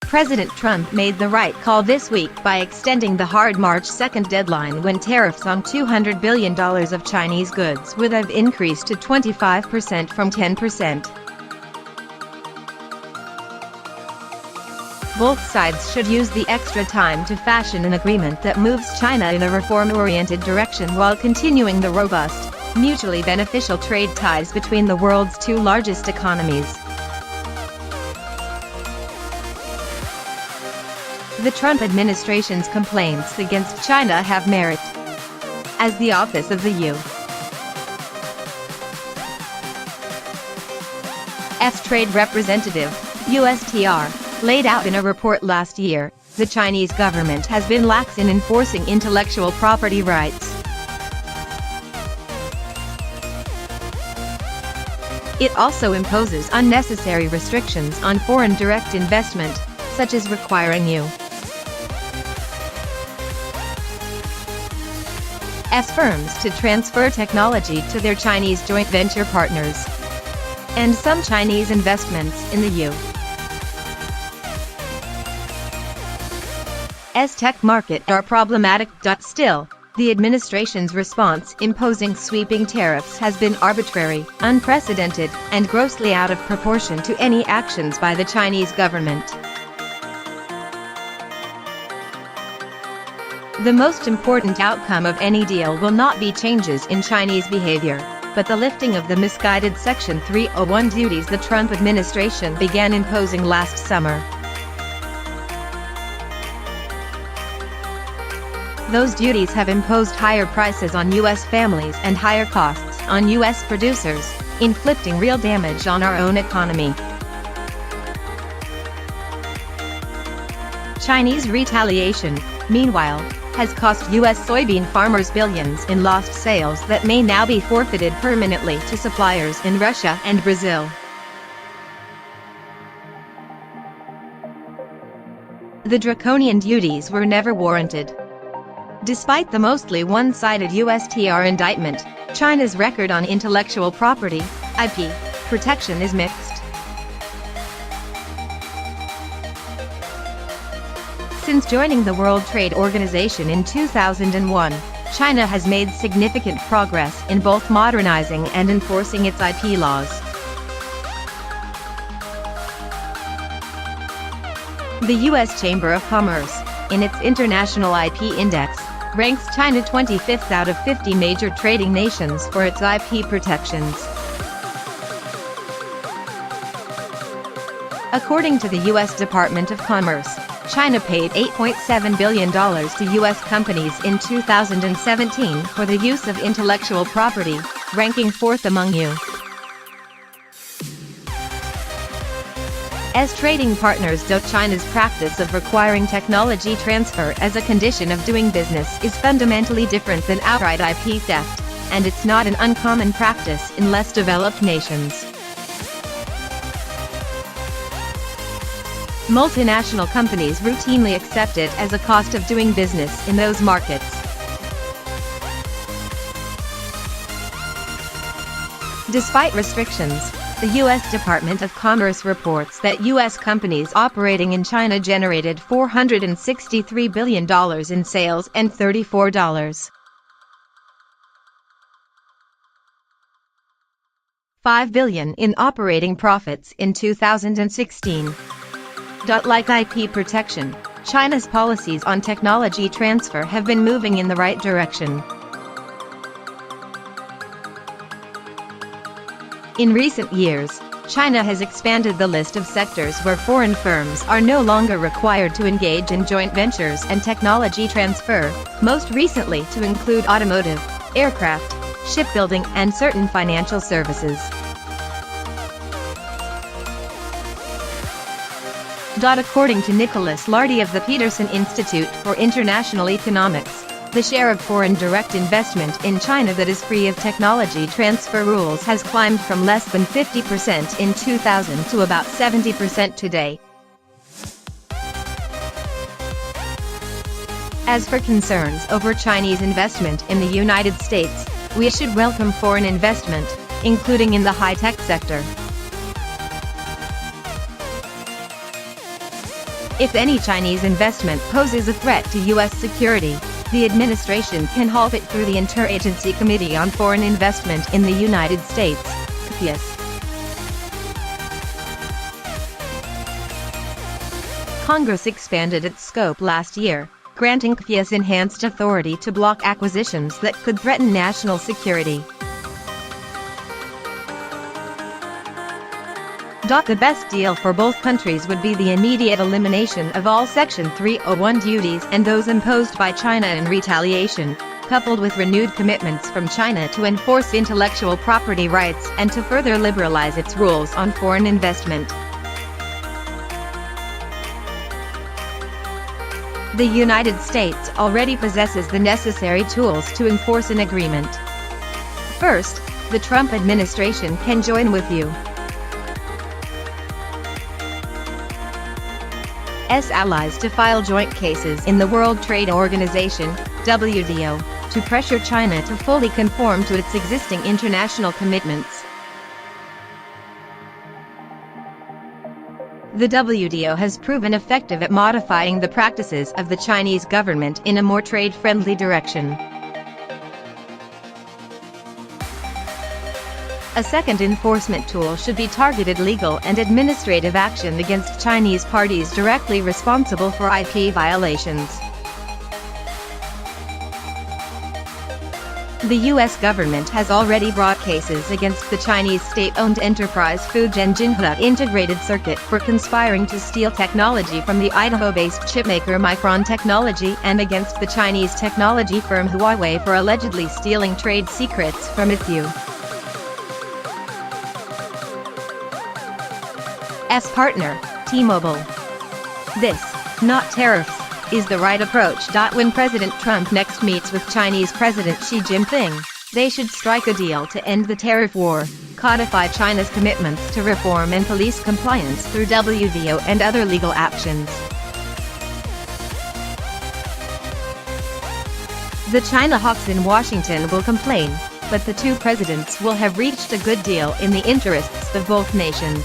President Trump made the right call this week by extending the hard March 2 deadline when tariffs on $200 billion of Chinese goods would have increased to 25% from 10%. Both sides should use the extra time to fashion an agreement that moves China in a reform-oriented direction while continuing the robust, mutually beneficial trade ties between the world's two largest economies. The Trump administration's complaints against China have merit. As the Office of the U.S. Trade Representative, USTR, laid out in a report last year, the Chinese government has been lax in enforcing intellectual property rights. It also imposes unnecessary restrictions on foreign direct investment, such as requiring U.S. firms to transfer technology to their Chinese joint venture partners. And some Chinese investments in the U.S. tech market are problematic. Still, the administration's response imposing sweeping tariffs has been arbitrary, unprecedented, and grossly out of proportion to any actions by the Chinese government. The most important outcome of any deal will not be changes in Chinese behavior, but the lifting of the misguided Section 301 duties the Trump administration began imposing last summer. Those duties have imposed higher prices on U.S. families and higher costs on U.S. producers, inflicting real damage on our own economy. Chinese retaliation, meanwhile, has cost U.S. soybean farmers billions in lost sales that may now be forfeited permanently to suppliers in Russia and Brazil. The draconian duties were never warranted. Despite the mostly one-sided USTR indictment, China's record on intellectual property, IP, protection is mixed. Since joining the World Trade Organization in 2001, China has made significant progress in both modernizing and enforcing its IP laws. The U.S. Chamber of Commerce, in its International IP Index, ranks China 25th out of 50 major trading nations for its IP protections. According to the U.S. Department of Commerce, China paid $8.7 billion to U.S. companies in 2017 for the use of intellectual property, ranking fourth among U.S. trading partners. China's practice of requiring technology transfer as a condition of doing business is fundamentally different than outright IP theft, and it's not an uncommon practice in less developed nations. Multinational companies routinely accept it as a cost of doing business in those markets. Despite restrictions, the U.S. Department of Commerce reports that U.S. companies operating in China generated $463 billion in sales and $34.5 billion in operating profits in 2016. Like IP protection, China's policies on technology transfer have been moving in the right direction. In recent years, China has expanded the list of sectors where foreign firms are no longer required to engage in joint ventures and technology transfer, most recently to include automotive, aircraft, shipbuilding, and certain financial services. According to Nicholas Lardy of the Peterson Institute for International Economics, the share of foreign direct investment in China that is free of technology transfer rules has climbed from less than 50% in 2000 to about 70% today. As for concerns over Chinese investment in the United States, we should welcome foreign investment, including in the high-tech sector. If any Chinese investment poses a threat to U.S. security, the administration can halt it through the Interagency Committee on Foreign Investment in the United States, CFIUS. Congress expanded its scope last year, granting CFIUS enhanced authority to block acquisitions that could threaten national security. The best deal for both countries would be the immediate elimination of all Section 301 duties and those imposed by China in retaliation, coupled with renewed commitments from China to enforce intellectual property rights and to further liberalize its rules on foreign investment. The United States already possesses the necessary tools to enforce an agreement. First, the Trump administration can join with U.S. allies to file joint cases in the World Trade Organization, WTO, to pressure China to fully conform to its existing international commitments. The WTO has proven effective at modifying the practices of the Chinese government in a more trade-friendly direction. A second enforcement tool should be targeted legal and administrative action against Chinese parties directly responsible for IP violations. The U.S. government has already brought cases against the Chinese state-owned enterprise Fujian Jinhua Integrated Circuit for conspiring to steal technology from the Idaho-based chipmaker Micron Technology and against the Chinese technology firm Huawei for allegedly stealing trade secrets from its U.S. partner, T-Mobile. This, not tariffs, is the right approach. When President Trump next meets with Chinese President Xi Jinping, they should strike a deal to end the tariff war, codify China's commitments to reform and police compliance through WTO and other legal actions. The China hawks in Washington will complain, but the two presidents will have reached a good deal in the interests of both nations.